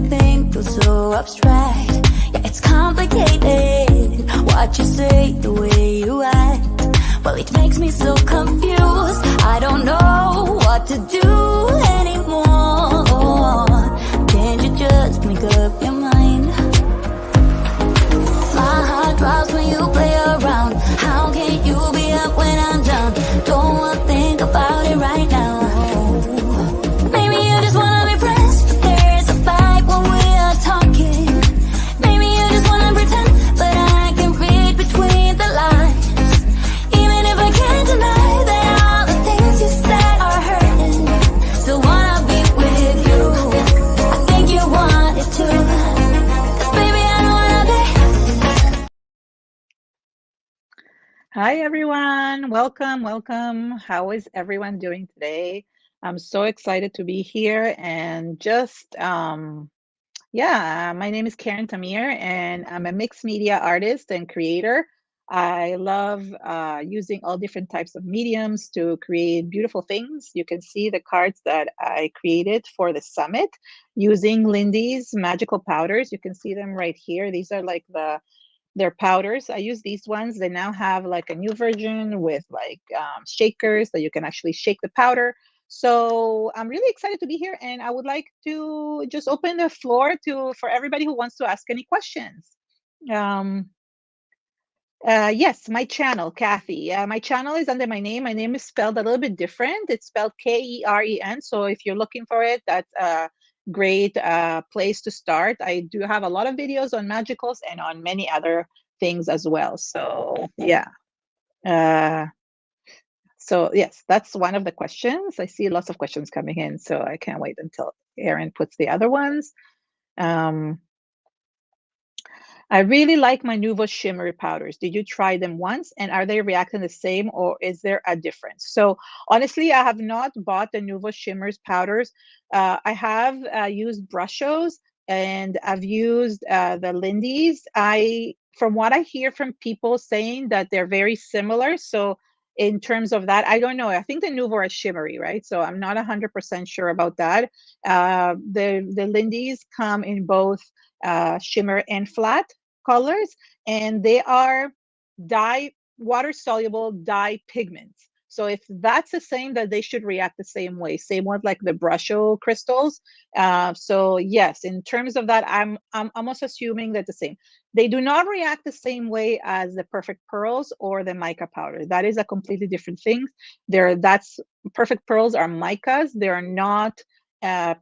everything feels so abstract. Yeah, it's complicated. What you say, the way you act, well, it makes me so confused. I don't know what to do anymore. Can't you just make up your mind? My heart drops when you play around. How can you be up when I'm down? Don't wanna think about it right now. Maybe you just wanna be friends, but there's a fight when we are talking. Maybe you just wanna pretend, but I can read between the lines. Even if I can't deny that all the things you said are hurting, still wanna be with you. I think you want it too, 'cause baby I know what I be. Hi, everyone. Welcome, welcome. How is everyone doing today? I'm so excited to be here and my name is Keren Tamir and I'm a mixed media artist and creator. I love using all different types of mediums to create beautiful things. You can see the cards that I created for the summit using Lindy's magical powders. You can see them right here. These are like they're powders. I use these ones. They now have like a new version with like shakers that you can actually shake the powder. So I'm really excited to be here, and I would like to just open the floor for everybody who wants to ask any questions. Um, yes, my channel, Kathy. My channel is under my name. My name is spelled a little bit different. It's spelled Keren. So if you're looking for it, that's a great place to start. I do have a lot of videos on magicals and on many other things as well. So yeah. So yes, that's one of the questions. I see lots of questions coming in, so I can't wait until Erin puts the other ones. I really like my Nuvo shimmery powders. Did you try them once, and are they reacting the same, or is there a difference? So honestly, I have not bought the Nuvo shimmers powders. I have used Brushos, and I've used the Lindy's. From what I hear from people saying that they're very similar. So in terms of that, I don't know. I think the Nuvo are shimmery, right? So I'm not 100% sure about that. The Lindy's come in both shimmer and flat colors, and they are water soluble dye pigments. So if that's the same, that they should react the same way, same with like the Brusho crystals. So yes, in terms of that, I'm almost assuming that the same. They do not react the same way as the Perfect Pearls or the mica powder. That is a completely different thing. Perfect Pearls are micas. They are not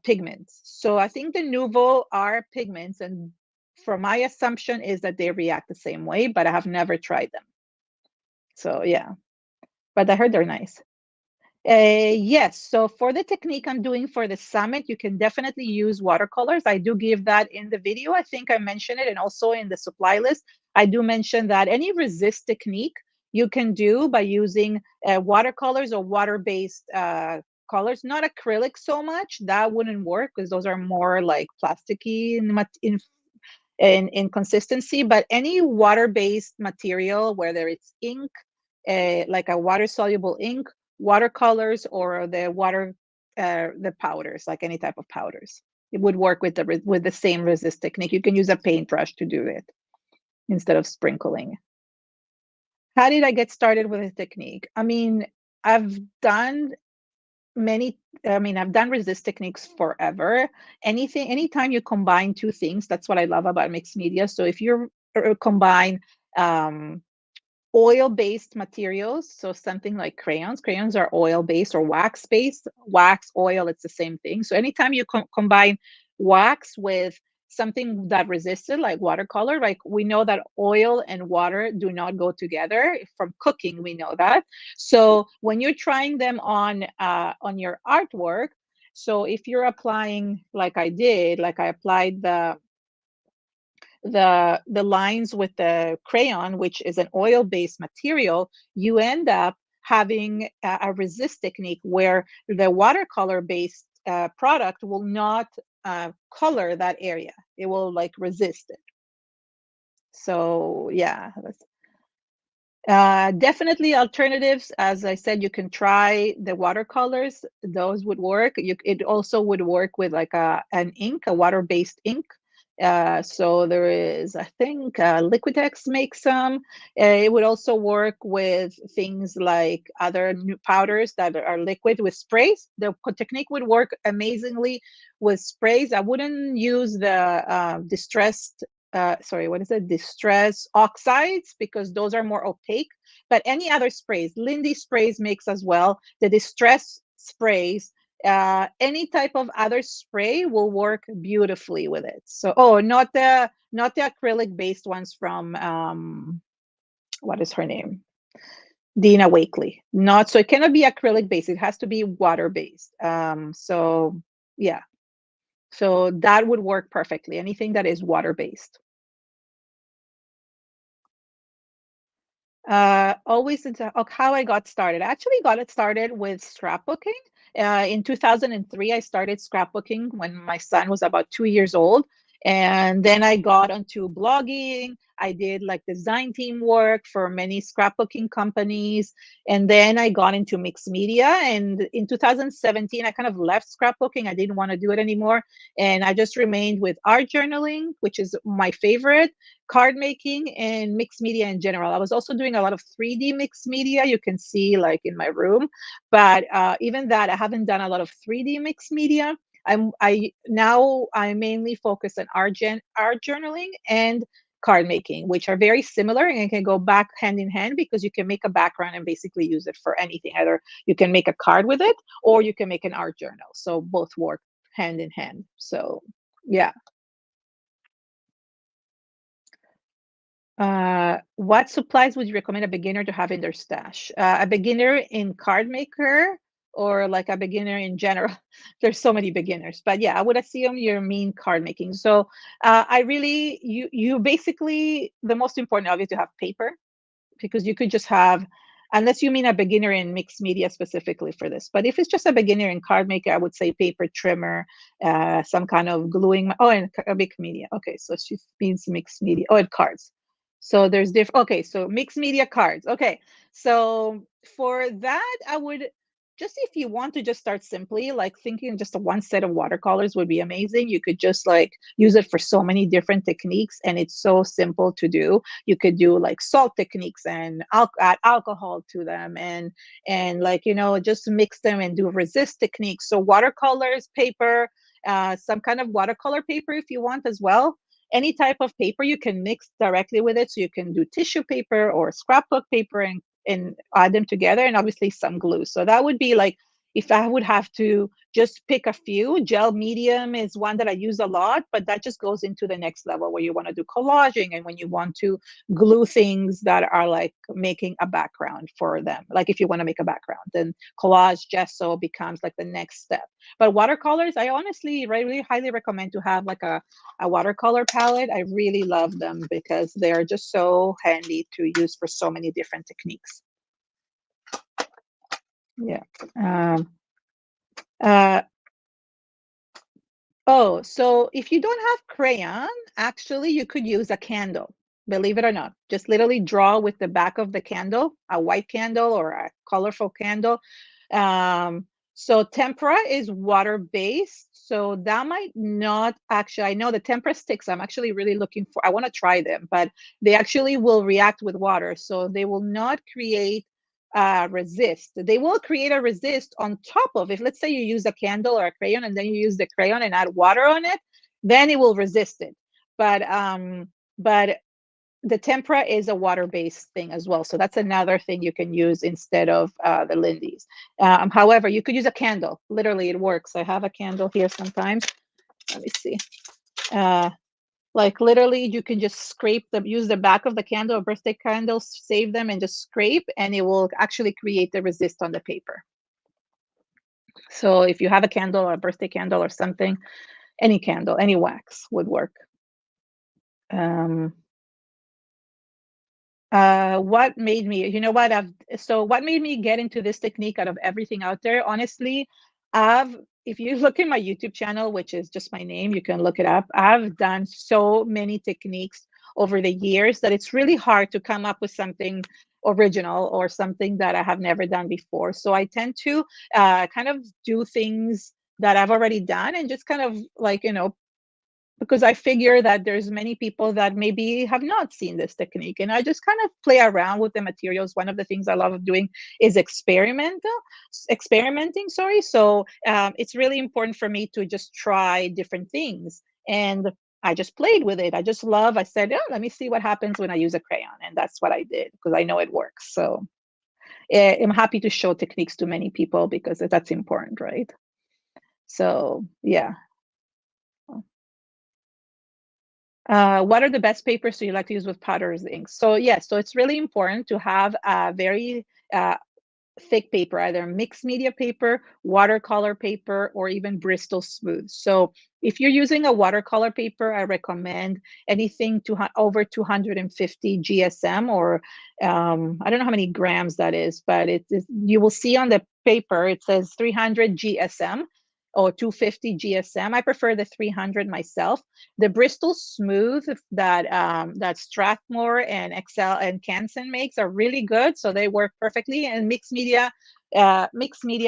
pigments. So I think the Nuvo are pigments, and for my assumption is that they react the same way, but I have never tried them. So yeah, but I heard they're nice. Yes, so for the technique I'm doing for the summit, you can definitely use watercolors. I do give that in the video. I think I mentioned it, and also in the supply list, I do mention that any resist technique you can do by using watercolors or water-based colors, not acrylic so much. That wouldn't work because those are more like plasticky in consistency, but any water-based material, whether it's ink, like a water-soluble ink, watercolors, or the powders, like any type of powders, it would work with the same resist technique. You can use a paintbrush to do it instead of sprinkling. How did I get started with a technique? I mean, I've done I've done resist techniques forever. Anytime you combine two things, that's what I love about mixed media. So if you combine oil-based materials, so something like crayons are oil-based, or wax-based, wax, oil, it's the same thing. So anytime you combine wax with something that resisted, like watercolor, like we know that oil and water do not go together. From cooking, we know that. So when you're trying them on your artwork, so if you're applying, like I did, like I applied the lines with the crayon, which is an oil-based material, you end up having a resist technique where the watercolor-based product will not color that area. It will like resist it. So yeah, Definitely alternatives. As I said, you can try the watercolors. Those would work. It also would work with like an ink, a water-based ink. So there is, I think, Liquitex makes some. It would also work with things like other new powders that are liquid with sprays. The technique would work amazingly with sprays. I wouldn't use the distressed sorry, what is it? Distress oxides, because those are more opaque. But any other sprays, Lindy sprays makes as well. The distress sprays, any type of other spray will work beautifully with it. So, oh, not the acrylic based ones from what is her name? Dina Wakely. Not so it cannot be acrylic based. It has to be water based. So yeah, so that would work perfectly. Anything that is water based. Always into how I got started. I actually got it started with scrapbooking. In 2003, I started scrapbooking when my son was about 2 years old. And then I got onto blogging. I did like design team work for many scrapbooking companies. And then I got into mixed media. And in 2017, I kind of left scrapbooking. I didn't want to do it anymore. And I just remained with art journaling, which is my favorite, card making, and mixed media in general. I was also doing a lot of 3D mixed media. You can see like in my room, but even that, I haven't done a lot of 3D mixed media. I mainly focus on art journaling and card making, which are very similar and can go back hand in hand because you can make a background and basically use it for anything. Either you can make a card with it or you can make an art journal. So both work hand in hand. So yeah. What supplies would you recommend a beginner to have in their stash? A beginner in card maker or like a beginner in general? There's so many beginners, but yeah, I would assume you mean card making. So I really, you basically, the most important obviously to have paper, because you could just have, unless you mean a beginner in mixed media specifically for this. But if it's just a beginner in card maker, I would say paper trimmer, some kind of gluing. Oh, and a mixed media. Okay, so she means mixed media. Oh, and cards. So there's different. Okay, so mixed media cards. Okay, so for that, I would just, if you want to just start simply, like thinking just a one set of watercolors would be amazing. You could just like use it for so many different techniques, and it's so simple to do. You could do like salt techniques and add alcohol to them, and like just mix them and do resist techniques. So watercolors, paper, some kind of watercolor paper if you want as well. Any type of paper you can mix directly with it. So you can do tissue paper or scrapbook paper and add them together, and obviously some glue. So that would be like, if I would have to just pick a few, gel medium is one that I use a lot, but that just goes into the next level where you want to do collaging and when you want to glue things that are like making a background for them. Like if you want to make a background, then collage gesso becomes like the next step. But watercolors, I honestly really highly recommend to have like a watercolor palette. I really love them because they're just so handy to use for so many different techniques. Yeah. Um, uh, Oh, so if you don't have crayon, actually you could use a candle, believe it or not. Just literally draw with the back of the candle, a white candle or a colorful candle. Um, so tempera is water-based, so that might not actually, I know the tempera sticks, I'm actually really looking for, I want to try them, but they actually will react with water, so they will not create resist. They will create a resist on top of, if let's say you use a candle or a crayon and then you use the crayon and add water on it, then it will resist it. But the tempera is a water-based thing as well, so that's another thing you can use instead of the Lindy's. However, you could use a candle. Literally, it works. I have a candle here sometimes. Let me see. Uh, like literally, you can just scrape them, use the back of the candle or birthday candles, save them and just scrape, and it will actually create the resist on the paper. So if you have a candle or a birthday candle or something, any candle, any wax would work. Um, what made me, what made me get into this technique out of everything out there? Honestly, if you look in my YouTube channel, which is just my name, you can look it up. I've done so many techniques over the years that it's really hard to come up with something original or something that I have never done before. So I tend to kind of do things that I've already done and just kind of like, because I figure that there's many people that maybe have not seen this technique, and I just kind of play around with the materials. One of the things I love doing is experimenting. Sorry, so it's really important for me to just try different things, and I just played with it. I just love. I said, "Oh, let me see what happens when I use a crayon," and that's what I did because I know it works. So I'm happy to show techniques to many people because that's important, right? So yeah. What are the best papers do you like to use with powders inks? So yes, so it's really important to have a very uh, thick paper, either mixed media paper, watercolor paper, or even Bristol Smooth. So if you're using a watercolor paper, I recommend anything to over 250 GSM, or I don't know how many grams that is, but you will see on the paper it says 300 GSM or 250 GSM. I prefer the 300 myself. The Bristol Smooth that Strathmore and Excel and Canson makes are really good, so they work perfectly. And mixed media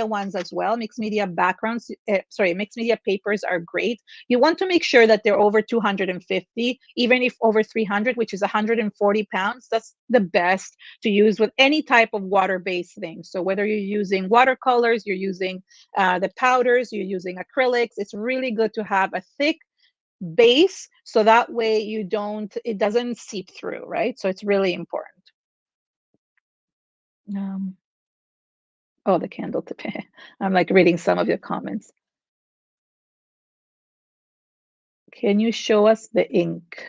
ones as well. Mixed media backgrounds, mixed media papers are great. You want to make sure that they're over 250, even if over 300, which is 140 pounds. That's the best to use with any type of water-based thing. So whether you're using watercolors, you're using the powders, you're using acrylics, it's really good to have a thick base so that way it doesn't seep through, right? So it's really important. Um, oh, the candle tip. I'm like reading some of your comments. Can you show us the ink?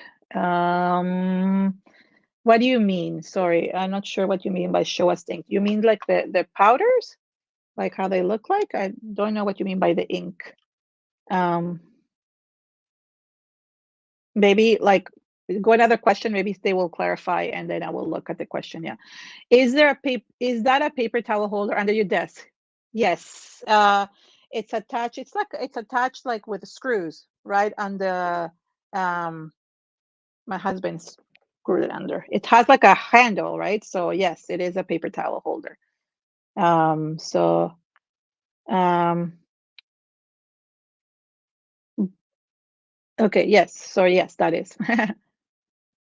What do you mean? Sorry, I'm not sure what you mean by show us the ink. You mean like the powders? Like how they look like? I don't know what you mean by the ink. Um, maybe like go another question, maybe they will clarify and then I will look at the question. Yeah. Is that a paper towel holder under your desk? Yes. It's attached. It's attached like with screws, right? On the my husband screwed it under. It has like a handle, right? So yes, it is a paper towel holder. So um okay, yes. So yes, that is.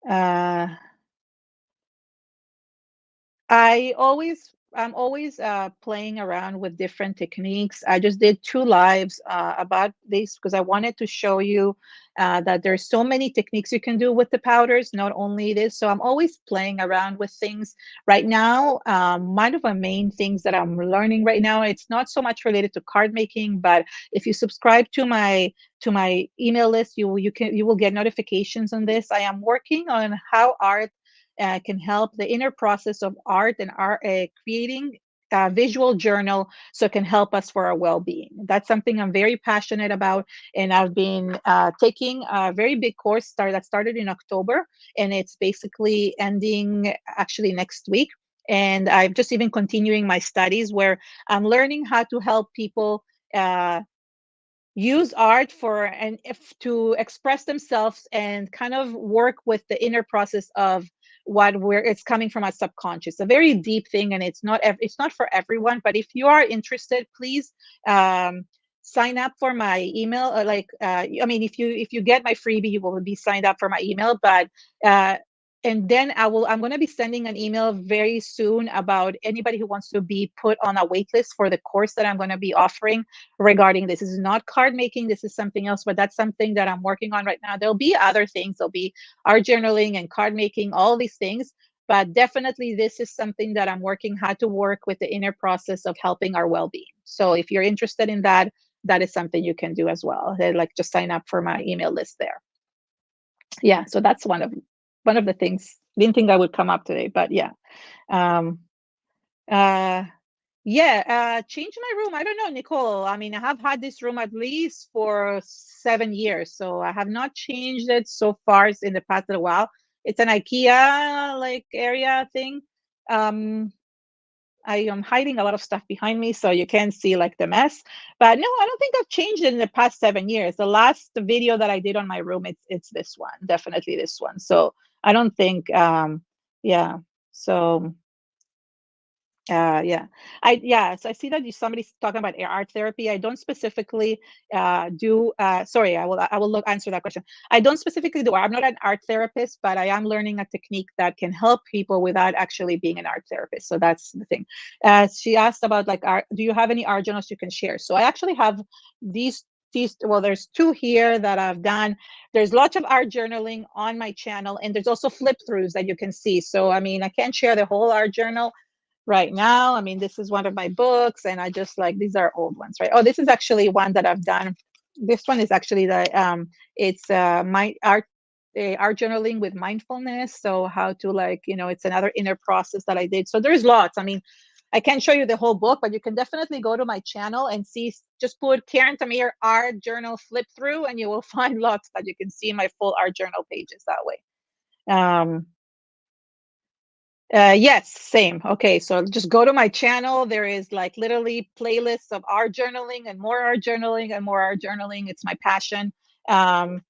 uh I'm always playing around with different techniques. I just did two lives about this because I wanted to show you that there's so many techniques you can do with the powders, not only this. So I'm always playing around with things. Right now, one of the main things that I'm learning right now, it's not so much related to card making, but if you subscribe to my email list, you will get notifications on this. I am working on how art can help the inner process of art and creating a visual journal so it can help us for our well-being. That's something I'm very passionate about, and I've been taking a very big course that started in October, and it's basically ending actually next week. And I'm just even continuing my studies where I'm learning how to help people use art for and if to express themselves and kind of work with the inner process of where it's coming from a subconscious, a very deep thing, and it's not for everyone, but if you are interested, please um, sign up for my email, or I mean, if you get my freebie, you will be signed up for my email, but uh, and then I'm going to be sending an email very soon about anybody who wants to be put on a wait list for the course that I'm going to be offering regarding this. This is not card making, this is something else, but that's something that I'm working on right now. There'll be other things, there'll be art journaling and card making, all these things, but definitely this is something that I'm working how to work with the inner process of helping our well-being. So if you're interested in that, that is something you can do as well. Like just sign up for my email list there. Yeah, so that's one of the things. Didn't think I would come up today, but yeah. Um, uh, change my room. I don't know, Nicole. I mean, I have had this room at least for 7 years, so I have not changed it so far in the past little while. It's an IKEA like area thing. Um, I am hiding a lot of stuff behind me, so you can't see like the mess. But no, I don't think I've changed it in the past 7 years. The last video that I did on my room, it's this one, definitely this one. So I don't think, yeah. So Yeah, so I see that somebody's talking about art therapy. I don't specifically do. Sorry, I will look answer that question. I don't specifically do. I'm not an art therapist, but I am learning a technique that can help people without actually being an art therapist. So that's the thing. She asked about like art. Do you have any art journals you can share? So I actually have these. Well, there's two here that I've done. There's lots of art journaling on my channel, and there's also flip throughs that you can see. So I mean, I can't share the whole art journal right now. I mean, this is one of my books, and I just like these are old ones, right? Oh, this is actually one that I've done. This one is actually it's my art journaling with mindfulness. So how to like, it's another inner process that I did. So there's lots. I mean, I can't show you the whole book, but you can definitely go to my channel and see. Just put Keren Tamir art journal flip through, and you will find lots that you can see my full art journal pages that way. Yes, same. Okay, so just go to my channel. There is like literally playlists of art journaling and more art journaling and more art journaling. It's my passion. Um,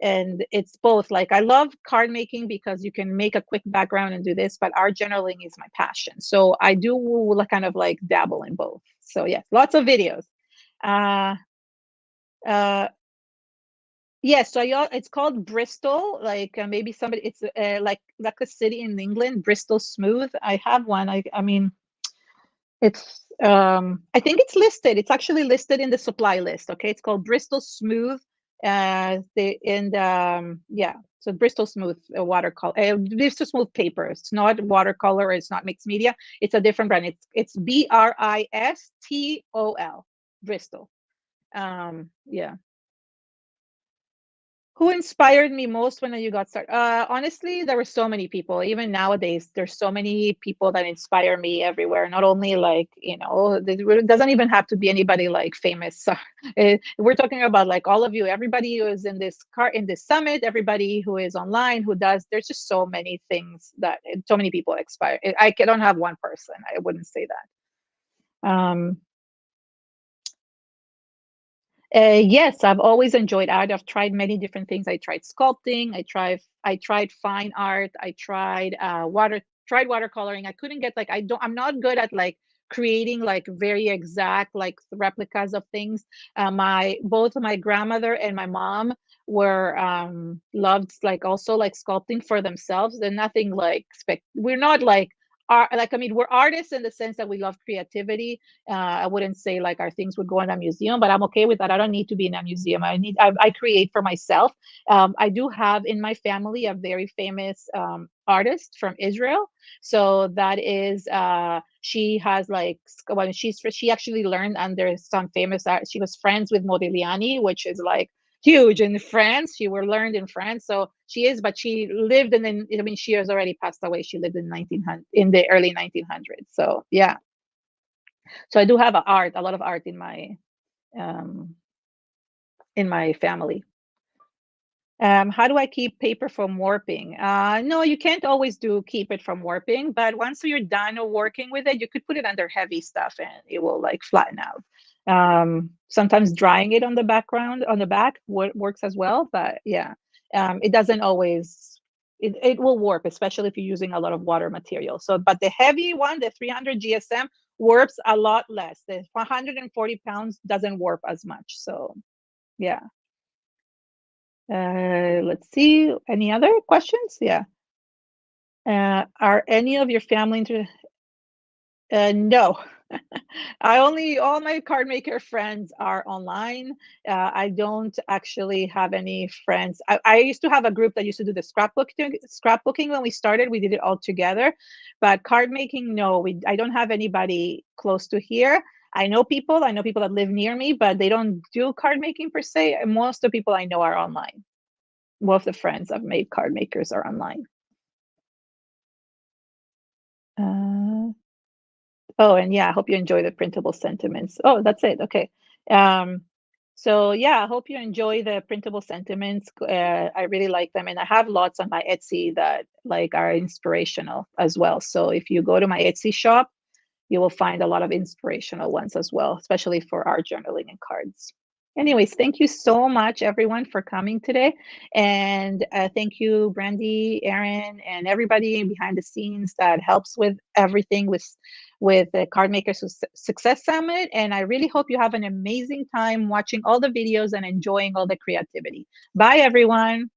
and it's both. Like I love card making because you can make a quick background and do this, but art journaling is my passion. So I do like kind of like dabble in both. So yes, lots of videos. Uh, uh, Yes, so it's called Bristol. Like maybe somebody, it's like a city in England, Bristol Smooth. I have one. I mean, it's I think it's listed. It's actually listed in the supply list. Okay, it's called Bristol Smooth. Yeah, so Bristol Smooth watercolor, Bristol Smooth paper. It's not watercolor. It's not mixed media. It's a different brand. It's Bristol. Yeah. Who inspired me most when you got started? Honestly, there were so many people. Even nowadays, there's so many people that inspire me everywhere. Not only like, it doesn't even have to be anybody like famous. We're talking about like all of you, everybody who is in this summit, everybody who is online, who does. There's just so many things that so many people inspire. I don't have one person. I wouldn't say that. Yes, I've always enjoyed art. I've tried many different things. I tried sculpting. I tried fine art. I tried watercoloring. I couldn't get like I'm not good at like creating like very exact like replicas of things. My both my grandmother and my mom were loved like also like sculpting for themselves. They're nothing like we're not like art like I mean we're artists in the sense that we love creativity. I wouldn't say like our things would go in a museum, but I'm okay with that. I don't need to be in a museum. I create for myself. I do have in my family a very famous artist from Israel. So that is she has like when she actually learned under some famous art. She was friends with Modigliani, which is like huge in France. She were learned in France, so she is. But she lived in. I mean, she has already passed away. She lived in 1900 in the early 1900s. So yeah, so I do have a lot of art um, in my family. How do I keep paper from warping? No, you can't always keep it from warping, but once you're done working with it, you could put it under heavy stuff and it will like flatten out. Sometimes drying it on the back works as well, but yeah, it doesn't always. It will warp, especially if you're using a lot of water material. So, but the heavy one, the 300 GSM, warps a lot less. The 140 pounds doesn't warp as much. So, yeah. Let's see. Any other questions? Yeah. Are any of your family no. All my card maker friends are online. I don't actually have any friends. I used to have a group that used to do the scrapbooking when we started. We did it all together, but card making, no, I don't have anybody close to here. I know people that live near me, but they don't do card making per se. Most of the people I know are online. Most of the friends I've made card makers are online. Uh, Oh, and yeah, I hope you enjoy the printable sentiments. Oh, that's it. Okay. Um, so yeah, I hope you enjoy the printable sentiments. I really like them, and I have lots on my Etsy that like are inspirational as well. So if you go to my Etsy shop, you will find a lot of inspirational ones as well, especially for art journaling and cards. Anyways, thank you so much, everyone, for coming today. And thank you, Brandy, Aaron, and everybody behind the scenes that helps with everything with with the Card Maker Success Summit. And I really hope you have an amazing time watching all the videos and enjoying all the creativity. Bye, everyone.